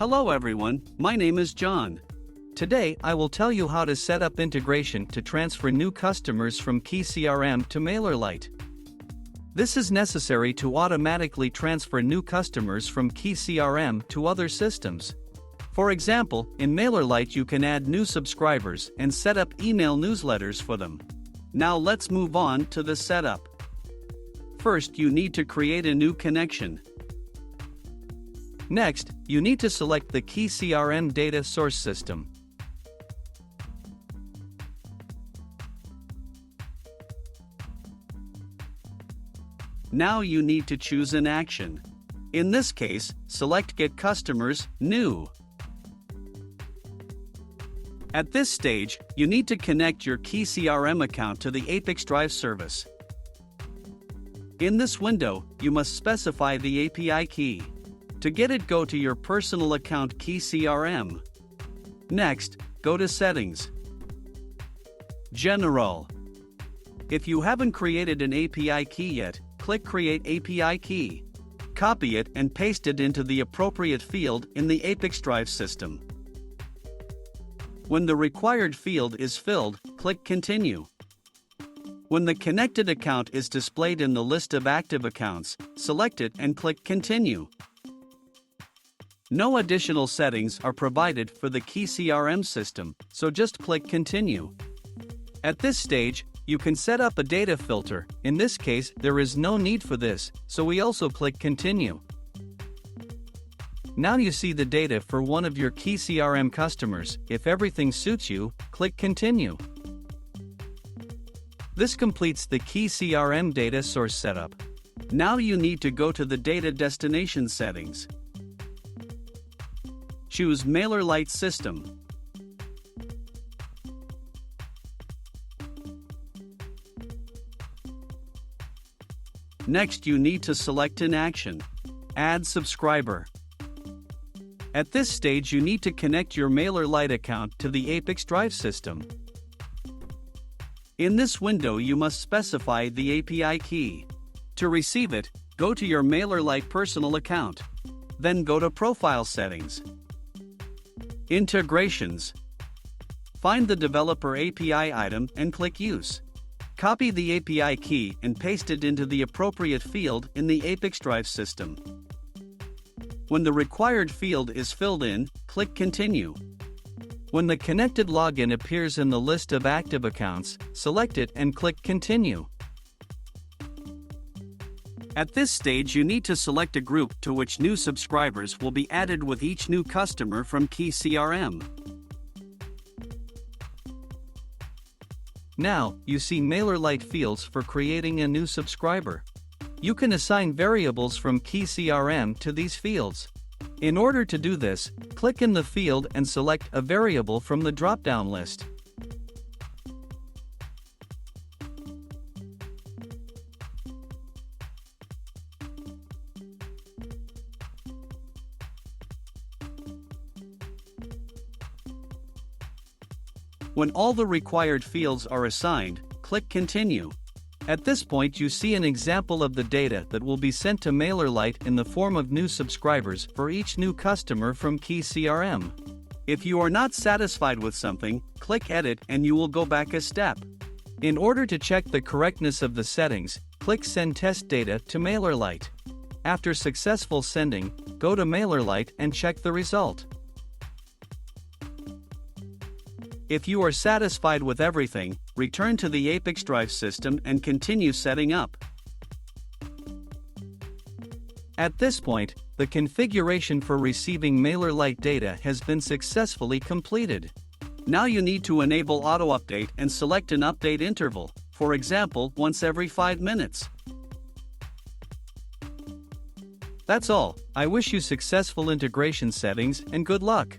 Hello everyone, my name is John. Today I will tell you how to set up integration to transfer new customers from KeyCRM to MailerLite. This is necessary to automatically transfer new customers from KeyCRM to other systems. For example, in MailerLite you can add new subscribers and set up email newsletters for them. Now let's move on to the setup. First, you need to create a new connection. Next, you need to select the KeyCRM data source system. Now you need to choose an action. In this case, select Get Customers, New. At this stage, you need to connect your KeyCRM account to the ApiX-Drive service. In this window, you must specify the API key. To get it, go to your personal account KeyCRM. Next, go to Settings. General. If you haven't created an API key yet, click Create API Key. Copy it and paste it into the appropriate field in the ApiX-Drive system. When the required field is filled, click Continue. When the connected account is displayed in the list of active accounts, select it and click Continue. No additional settings are provided for the KeyCRM system, so just click Continue. At this stage, you can set up a data filter. In this case, there is no need for this, so we also click Continue. Now you see the data for one of your KeyCRM customers. If everything suits you, click Continue. This completes the KeyCRM data source setup. Now you need to go to the data destination settings. Choose MailerLite System. Next, you need to select an action. Add subscriber. At this stage, you need to connect your MailerLite account to the ApiX-Drive system. In this window, you must specify the API key. To receive it, go to your MailerLite personal account. Then go to Profile Settings. Integrations. Find the Developer API item and click Use. Copy the API key and paste it into the appropriate field in the ApiX-Drive system. When the required field is filled in, click Continue. When the connected login appears in the list of active accounts, select it and click Continue. At this stage, you need to select a group to which new subscribers will be added with each new customer from KeyCRM. Now, you see MailerLite fields for creating a new subscriber. You can assign variables from KeyCRM to these fields. In order to do this, click in the field and select a variable from the drop-down list. When all the required fields are assigned, click Continue. At this point, you see an example of the data that will be sent to MailerLite in the form of new subscribers for each new customer from KeyCRM. If you are not satisfied with something, click Edit and you will go back a step. In order to check the correctness of the settings, click Send Test Data to MailerLite. After successful sending, go to MailerLite and check the result. If you are satisfied with everything, return to the ApiX-Drive system and continue setting up. At this point, the configuration for receiving MailerLite data has been successfully completed. Now you need to enable auto-update and select an update interval, for example, once every 5 minutes. That's all. I wish you successful integration settings and good luck.